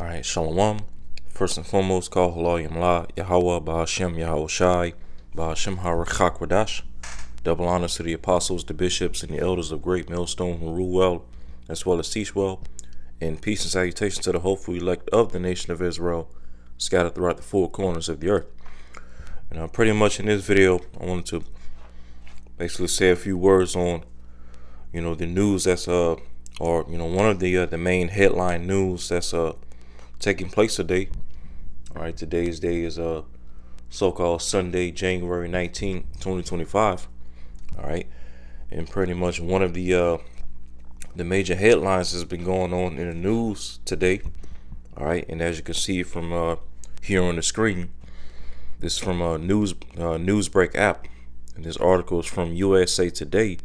All right, Shalom. First and foremost, call Halal Yamla, Yahweh, Bahashem, Yahweh Shai, Bahashem Harakak Wadash. Double honors to the apostles, the bishops, and the elders of Great Millstone who rule well, as well as teach well. And peace and salutation to the hopeful elect of the nation of Israel, scattered throughout the four corners of the earth. And pretty much in this video, I wanted to basically say a few words on, the news that's one of the main headline news that's taking place today. All right, today's day is so-called Sunday, January 19th, 2025. All right, and pretty much one of the major headlines has been going on in the news today. All right, and as you can see from here on the screen, this is from a Newsbreak app, and this article is from USA Today.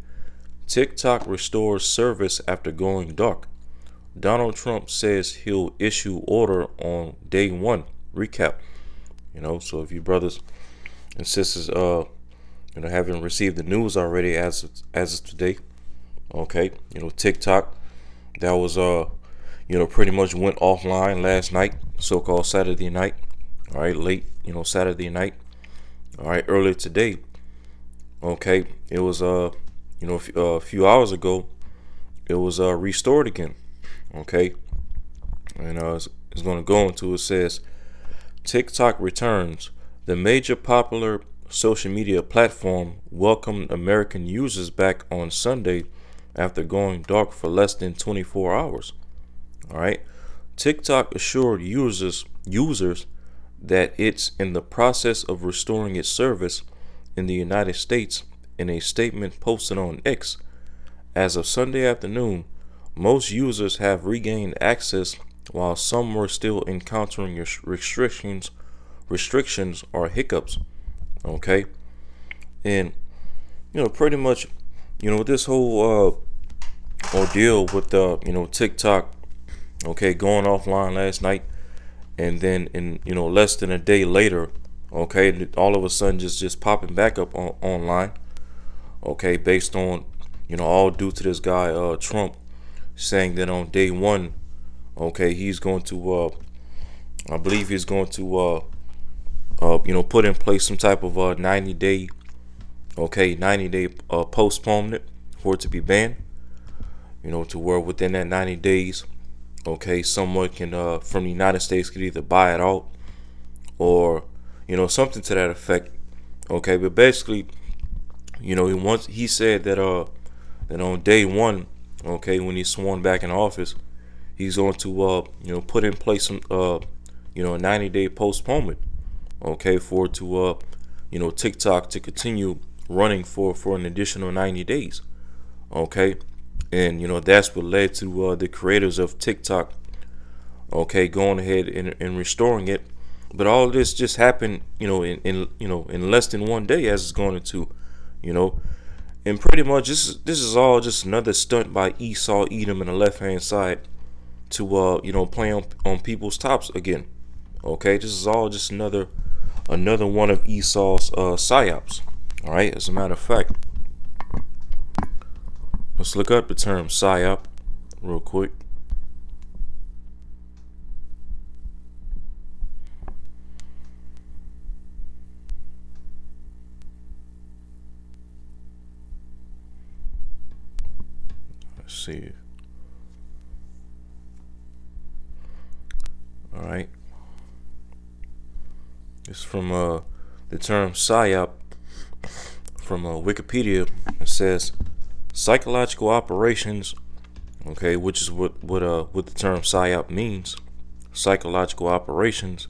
TikTok restores service after going dark. Donald Trump says he'll issue order on day one. Recap. So if you brothers and sisters, haven't received the news already as of today, okay, TikTok, that was pretty much went offline last night, so-called Saturday night. All right, late, Saturday night. All right, earlier today. Okay, it was a few hours ago, it was restored again. Okay, and it's going to go into, it says TikTok returns. The major popular social media platform welcomed American users back on Sunday after going dark for less than 24 hours. All right, TikTok assured users that it's in the process of restoring its service in the United States in a statement posted on X. As of Sunday afternoon, most users have regained access, while some were still encountering restrictions or hiccups. Okay, and pretty much, with this whole ordeal with TikTok, okay, going offline last night, and then in less than a day later, okay, all of a sudden just popping back up online, okay, based on all due to this guy Trump saying that on day one, okay, he's going to I believe he's going to put in place some type of 90-day postponement for it to be banned, to where within that 90 days, okay, someone can from the United States could either buy it out or something to that effect. Okay, but basically, he said that that on day one, okay, when he's sworn back in office, he's going to put in place some a 90-day postponement, okay, for it to TikTok to continue running for an additional 90 days, okay, and that's what led to the creators of TikTok, okay, going ahead and restoring it. But all of this just happened in less than one day, as it's going to, and pretty much this is all just another stunt by Esau Edom in the left hand side to play on people's tops again. Okay, this is all just another one of Esau's psyops. All right, as a matter of fact, let's look up the term psyop real quick. Let's see. All right. It's from the term psyop from Wikipedia. It says psychological operations. Okay, which is what the term psyop means. Psychological operations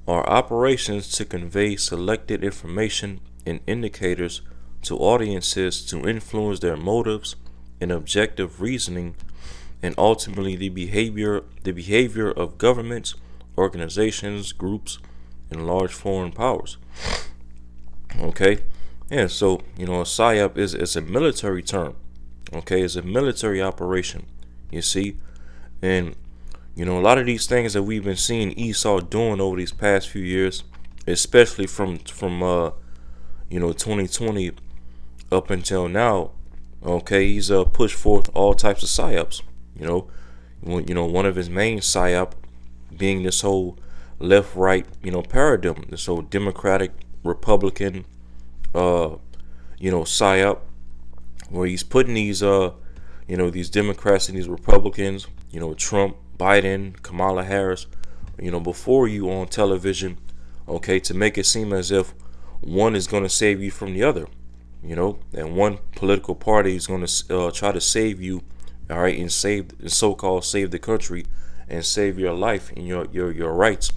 are operations to convey selected information and indicators to audiences to influence their motives and objective reasoning, and ultimately the behavior of governments, organizations, groups, and large foreign powers. Okay, yeah. So a psyop is a military term. Okay, it's a military operation. You see, and a lot of these things that we've been seeing Esau doing over these past few years, especially from 2020 up until now. Okay, he's pushed forth all types of psyops. One of his main psyop, being this whole left right, paradigm, this whole Democratic Republican, uh, psyop, where he's putting these these Democrats and these Republicans, Trump, Biden, Kamala Harris, before you on television, okay, to make it seem as if one is going to save you from the other, and one political party is going to try to save you, all right, and so-called save the country and save your life and your rights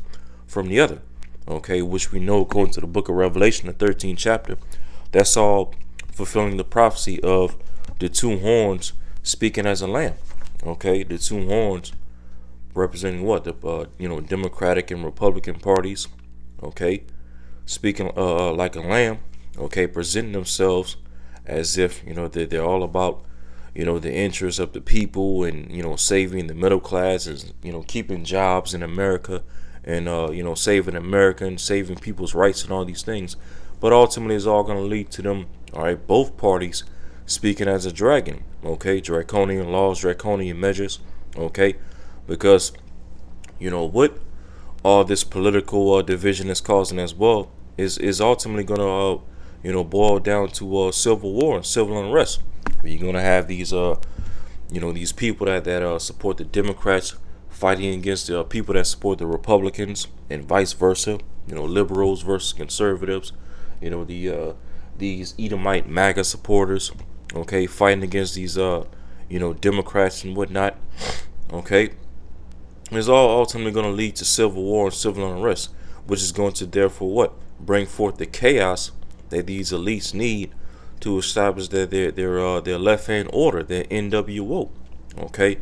from the other, okay, which we know according to the book of Revelation, the 13th chapter, that's all fulfilling the prophecy of the two horns speaking as a lamb, okay, the two horns representing what, the Democratic and Republican parties, okay, speaking like a lamb, okay, presenting themselves as if they're all about the interests of the people and saving the middle class, and keeping jobs in America, and saving America and saving people's rights and all these things. But ultimately, it's all going to lead to them, all right, both parties speaking as a dragon, okay, draconian laws, draconian measures, okay, because what all this political division is causing as well is ultimately going to boil down to civil war and civil unrest. You're going to have these these people that support the Democrats fighting against the people that support the Republicans, and vice versa, liberals versus conservatives, these Edomite MAGA supporters, okay, fighting against these Democrats and whatnot, okay. It's all ultimately going to lead to civil war and civil unrest, which is going to therefore what, bring forth the chaos that these elites need to establish their left hand order, their NWO, okay,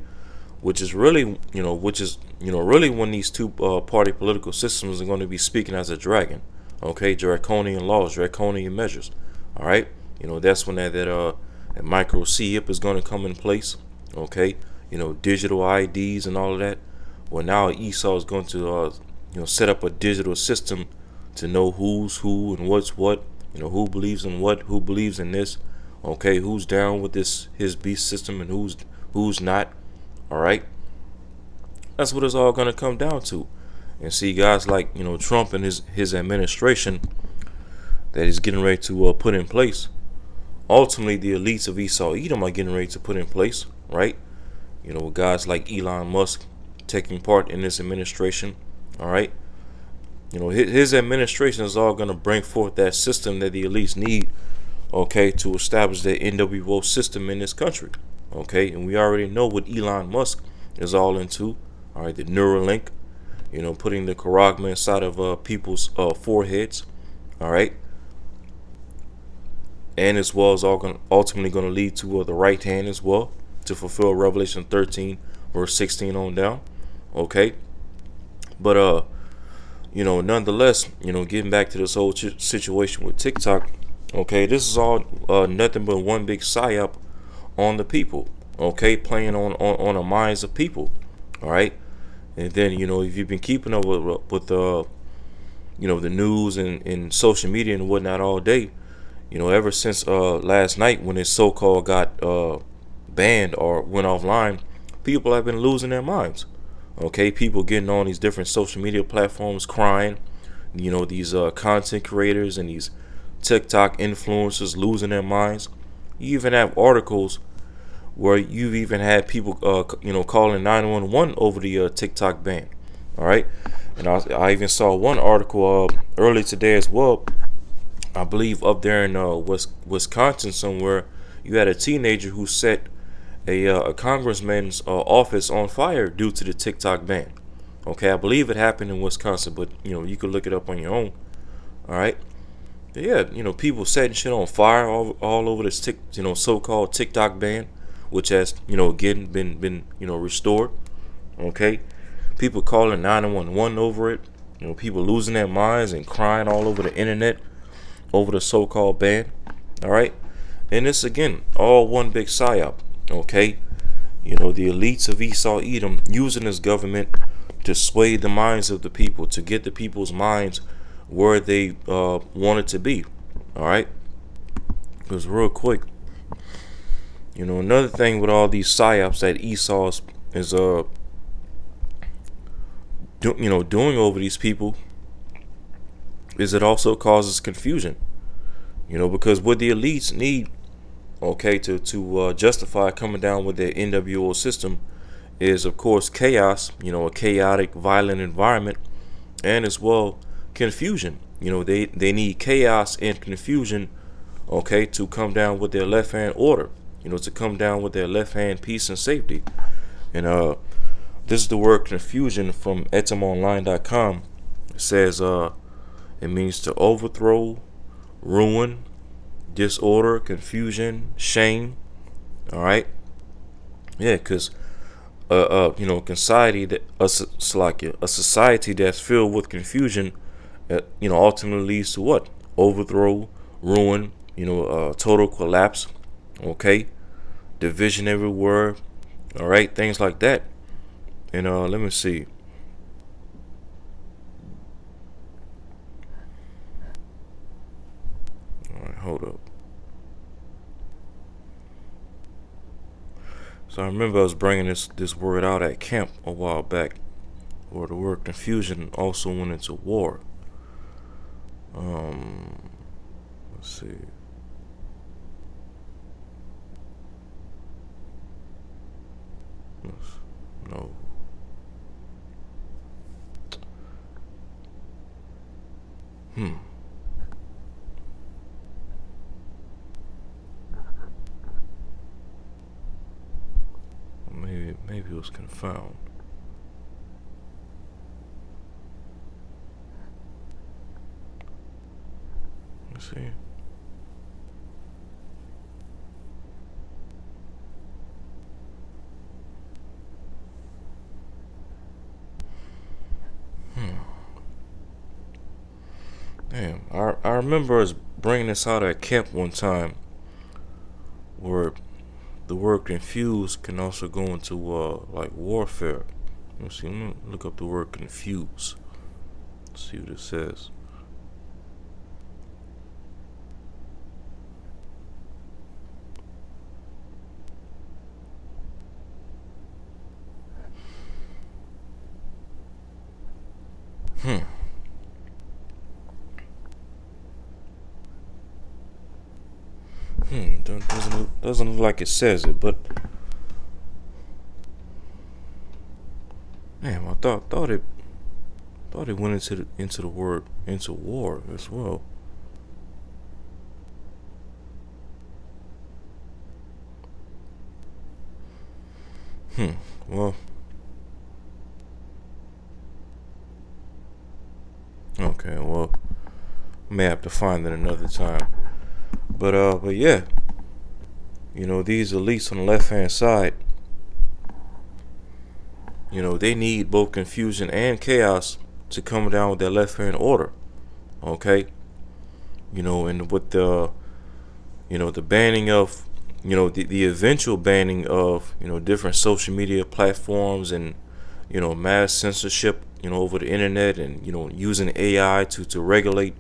which is really really when these two party political systems are going to be speaking as a dragon, okay, draconian laws, draconian measures, all right, that's when that micro CHIP is going to come in place, okay, digital IDs and all of that. Well, now Esau is going to set up a digital system to know who's who and what's what, who believes in what, who believes in this, okay, who's down with this his beast system and who's not, all right. That's what it's all going to come down to. And see, guys like Trump and his administration that he's getting ready to put in place. Ultimately, the elites of Esau Edom are getting ready to put in place, right? With guys like Elon Musk taking part in this administration, all right. His administration is all going to bring forth that system that the elites need, okay, to establish the NWO system in this country, okay. And we already know what Elon Musk is all into, all right. The Neuralink, putting the charagma inside of people's foreheads, all right. And as well as ultimately going to lead to the right hand as well, to fulfill Revelation 13 verse 16 on down, okay. But nonetheless, getting back to this whole situation with TikTok, okay, this is all nothing but one big psyop on the people, okay, playing on the minds of people, all right. And then if you've been keeping up with the news and social media and whatnot all day, ever since last night when this so-called got banned or went offline, people have been losing their minds. Okay, people getting on these different social media platforms crying. These content creators and these TikTok influencers losing their minds. You even have articles where you've even had people, calling 911 over the TikTok ban. All right, and I even saw one article early today as well. I believe up there in Wisconsin somewhere, you had a teenager who set a congressman's office on fire due to the TikTok ban. Okay, I believe it happened in Wisconsin, but you could look it up on your own. All right, but yeah, people setting shit on fire all over this so-called TikTok ban, which has again been restored. Okay, people calling 911 over it. People losing their minds and crying all over the internet over the so-called ban. All right, and it's again all one big psyop. Okay, the elites of Esau Edom using this government to sway the minds of the people, to get the people's minds where they want it to be. All right, because real quick, another thing with all these psyops that Esau is doing over these people is it also causes confusion. Because what the elites need, okay, to justify coming down with their NWO system is, of course, chaos. A chaotic, violent environment, and as well confusion. They need chaos and confusion, okay, to come down with their left hand order. To come down with their left hand peace and safety. And this is the word confusion from etymonline.com. It says it means to overthrow, ruin, disorder, confusion, shame. All right. Yeah, because society that a society that's filled with confusion, ultimately leads to what? Overthrow, ruin, total collapse. Okay, division everywhere. All right, things like that. And let me see. All right, hold up. So I remember I was bringing this word out at camp a while back, where the word confusion also went into war. Let's see. No. Maybe it was confound. Let's see. Damn, I remember us bringing this out at camp one time, where the word confuse can also go into like warfare. Let me look up the word confuse. Let's see what it says. Doesn't look like it says it, but damn, I thought it went into the word into war as well. Well, okay. Well, may have to find it another time. But yeah, these elites on the left hand side, they need both confusion and chaos to come down with their left hand order. Okay, and with the banning of, the eventual banning of, different social media platforms, and mass censorship, over the internet, and using AI to regulate,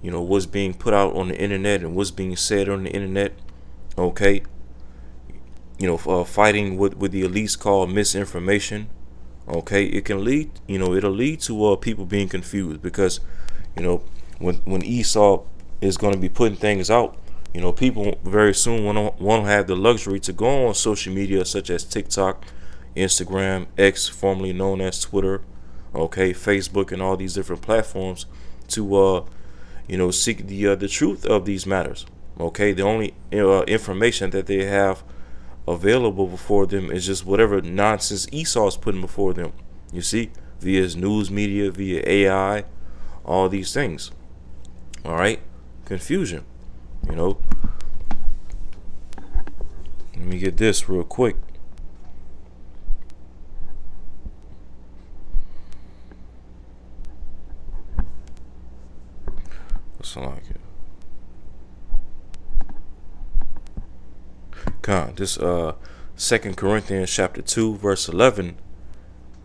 what's being put out on the internet and what's being said on the internet. Okay, fighting what the elites call misinformation. Okay, it can lead, it'll lead to people being confused, because when Esau is going to be putting things out, people very soon won't have the luxury to go on social media such as TikTok, Instagram, X, formerly known as Twitter, okay, Facebook, and all these different platforms to seek the truth of these matters. Okay, the only information that they have available before them is just whatever nonsense Esau is putting before them. You see, via his news media, via AI, all these things. All right, confusion. Let me get this real quick. What's like it? God, this 2 Corinthians chapter 2 verse 11.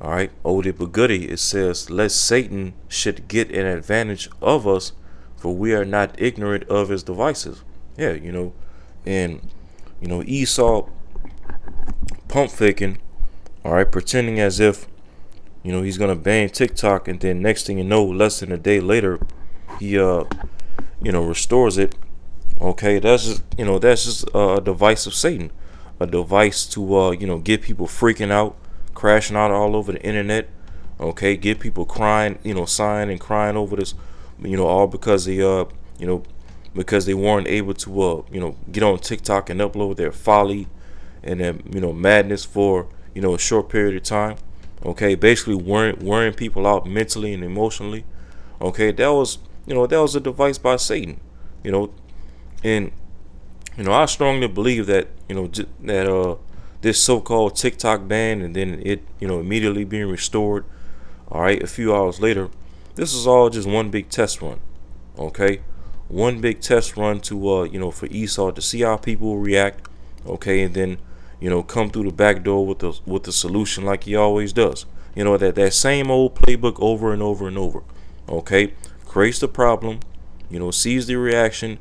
All right, oldie but goodie. It says, "Lest Satan should get an advantage of us, for we are not ignorant of his devices." Yeah, and Esau pump faking, all right, pretending as if He's gonna ban TikTok, and then next thing you know, less than a day later, he restores it. Okay, that's just a device of Satan, a device to get people freaking out, crashing out all over the internet. Okay, get people crying, sighing and crying over this, all because because they weren't able to get on TikTok and upload their folly and their madness for a short period of time. Okay, basically wearing people out mentally and emotionally. Okay, that was a device by Satan. You know, and I strongly believe that this so-called TikTok ban and then it immediately being restored. All right, a few hours later, this is all just one big test run. Okay, one big test run to for Esau to see how people will react. Okay, and then come through the back door with the solution like he always does. That same old playbook over and over and over. Okay, creates the problem, sees the reaction,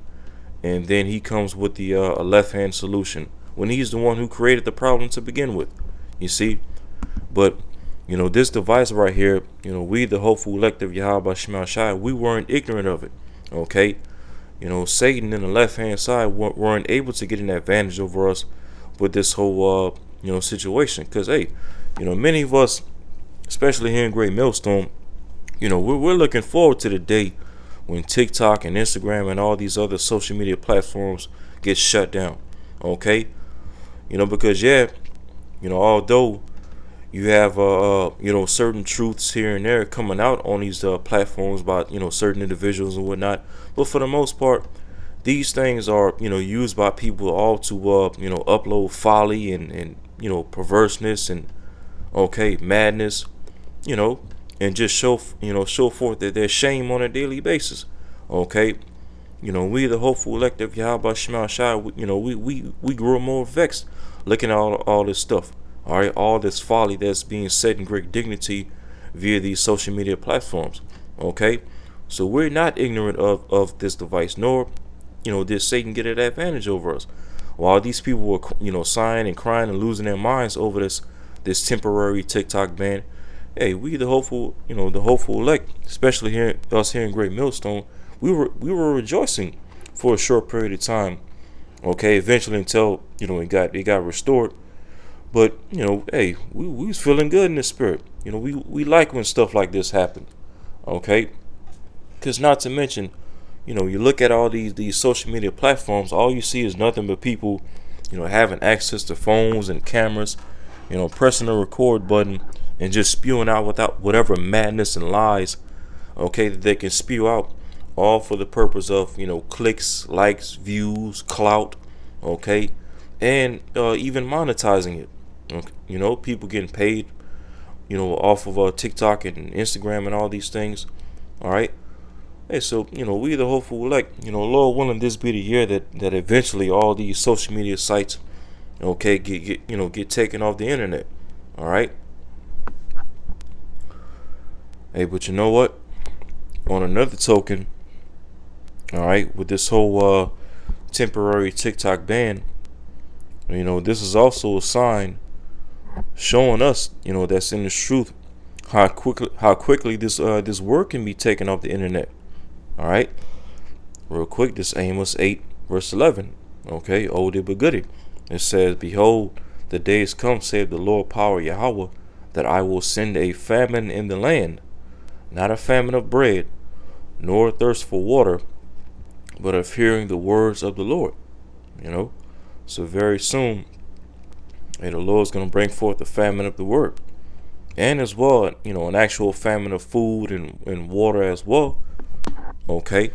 and then he comes with the a left hand solution when he's the one who created the problem to begin with. You see, but this device right here, we the hopeful elect of Yahweh Shema Shai, we weren't ignorant of it. Okay, Satan in the left hand side weren't able to get an advantage over us with this whole situation. Because hey, many of us, especially here in Great Millstone, we're looking forward to the day when TikTok and Instagram and all these other social media platforms get shut down. Okay, because although you have certain truths here and there coming out on these platforms by certain individuals and whatnot, but for the most part, these things are used by people all to upload folly and perverseness and madness, you know, and just show forth that their shame on a daily basis. Okay, we the hopeful elect of Yahweh Shema Shai, we grow more vexed looking at all this stuff. All right, all this folly that's being said in great dignity via these social media platforms. Okay, so we're not ignorant of this device, nor did Satan get an advantage over us. While these people were sighing and crying and losing their minds over this temporary TikTok ban, hey, we the hopeful elect, especially us here in Great Millstone, we were rejoicing for a short period of time. Okay, eventually until it got restored. But hey, we was feeling good in the spirit. We like when stuff like this happen. Okay, because not to mention, you look at all these social media platforms, all you see is nothing but people, having access to phones and cameras, pressing the record button and just spewing out without whatever madness and lies, okay, that they can spew out, all for the purpose of clicks, likes, views, clout, okay, and even monetizing it. Okay, people getting paid, off of TikTok and Instagram and all these things. All right. Hey, so we the hopeful elect. Lord willing, this be the year that eventually all these social media sites, okay, get taken off the internet. All right. Hey, but you know what? On another token, all right, with this whole temporary TikTok ban, this is also a sign showing us, that's in the truth, how quickly this word can be taken off the internet. All right, real quick, this Amos 8 verse 11. Okay, oldie but goodie. It says, "Behold, the days come, saith the Lord power Yahweh, that I will send a famine in the land, not a famine of bread, nor a thirst for water, but of hearing the words of the Lord." So very soon, the Lord's going to bring forth the famine of the word, and as well, an actual famine of food and water as well. Okay,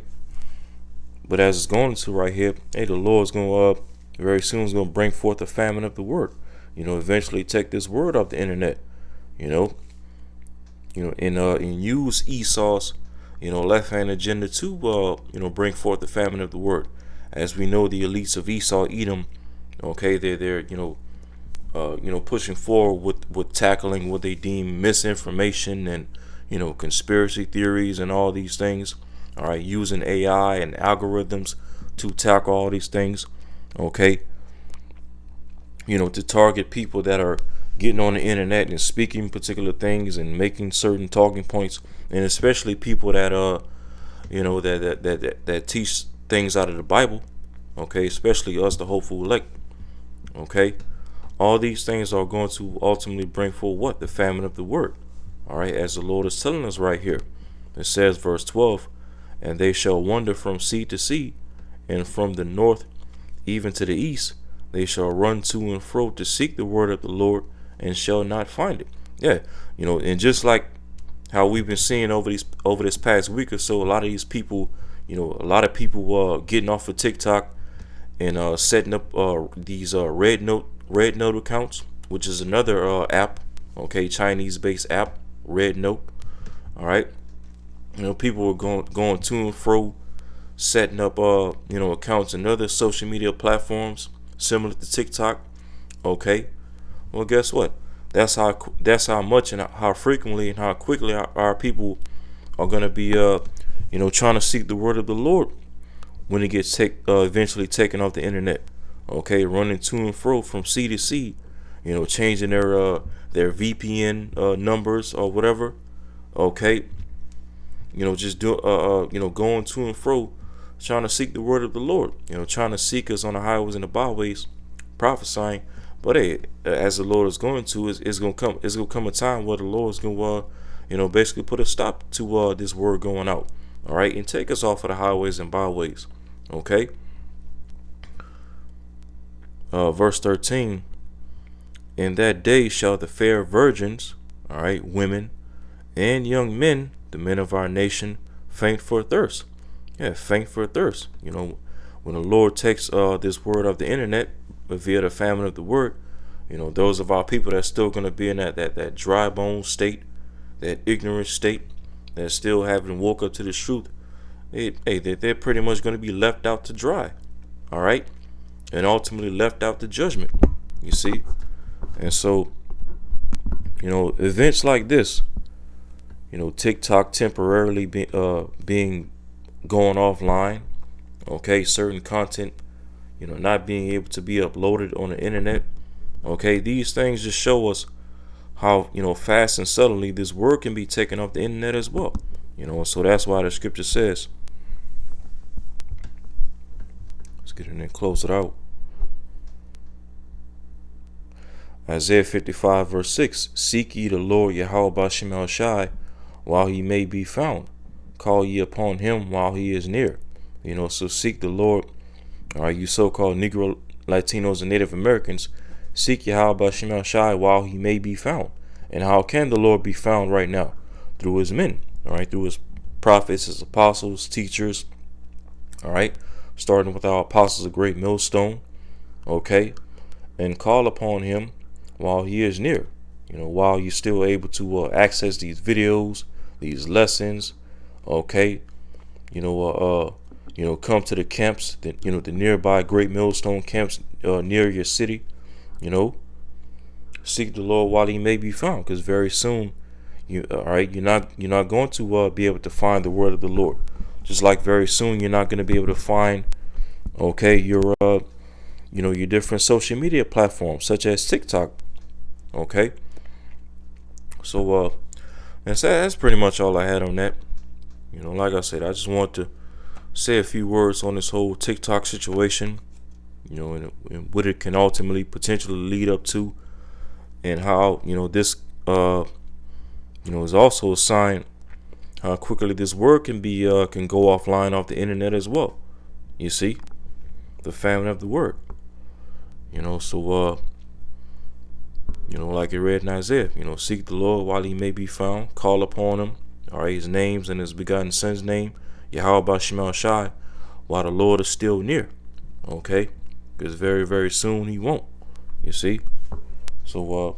but as it's going to right here, hey, the Lord's going to very soon is going to bring forth the famine of the word. Eventually take this word off the internet. And use Esau's left hand agenda to bring forth the famine of the word. As we know, the elites of Esau, Edom, okay, they're pushing forward with tackling what they deem misinformation and conspiracy theories and all these things. All right, using AI and algorithms to tackle all these things. Okay, to target people that are getting on the internet and speaking particular things and making certain talking points, and especially people that that teach things out of the Bible, okay, especially us, the hopeful elect, okay. All these things are going to ultimately bring forth what? The famine of the word. All right, as the Lord is telling us right here. It says, verse 12, and they shall wander from sea to sea, and from the north even to the east. They shall run to and fro to seek the word of the Lord, and shall not find it. Yeah, and just like how we've been seeing over this past week or so, a lot of these people, a lot of people getting off of TikTok and setting up these red note accounts, which is another app, okay, Chinese based app, Red Note. All right, people were going to and fro, setting up accounts and other social media platforms similar to TikTok. Okay, well, guess what? That's how much and how frequently and how quickly our people are gonna be trying to seek the word of the Lord when it gets eventually taken off the internet. Okay, running to and fro from sea to sea, changing their VPN numbers or whatever. Okay, just going to and fro, trying to seek the word of the Lord. Trying to seek us on the highways and the byways, prophesying. But hey, as the Lord is going to, it's gonna come a time where the Lord is gonna basically put a stop to this word going out. All right, and take us off of the highways and byways. Okay. Verse 13. In that day shall the fair virgins, all right, women and young men, the men of our nation, faint for thirst. Yeah, faint for thirst. When the Lord takes this word of the internet via the famine of the word, those of our people that's still going to be in that dry bone state, that ignorant state, that still haven't woke up to the truth, they're pretty much going to be left out to dry. All right, and ultimately left out to judgment. You see, and so events like this, TikTok temporarily being going offline, okay, certain content, not being able to be uploaded on the internet, okay, these things just show us how fast and suddenly this word can be taken off the internet as well. So that's why the scripture says, let's get in there and close it out. Isaiah 55 verse 6, seek ye the Lord Yahweh B'Shem El Shai while he may be found. Call ye upon him while he is near. So seek the Lord. All right, you so-called Negro, Latinos, and Native Americans, seek Yahweh B'Shem El Shai while he may be found. And how can the Lord be found right now? Through his men, all right, through his prophets, his apostles, teachers, all right, starting with our apostles of Great Millstone, okay, and call upon him while he is near, while you're still able to access these videos, these lessons, okay, come to the camps, the nearby Great Millstone camps near your city, seek the Lord while he may be found, because very soon, you're not going to be able to find the word of the Lord. Just like very soon you're not going to be able to find, okay, your different social media platforms such as TikTok, okay. So that's pretty much all I had on that. Like I said, I just want to say a few words on this whole TikTok situation, and what it can ultimately potentially lead up to, and how this is also a sign how quickly this word can go offline off the internet as well. You see, the famine of the word. So like it read in Isaiah, seek the Lord while he may be found, call upon him, all right, his names and his begotten son's name, Yahweh B'Shem El Shai, while the Lord is still near, okay, because very, very soon he won't, you see. So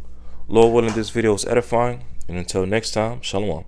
Lord willing, this video is edifying, and until next time, shalom.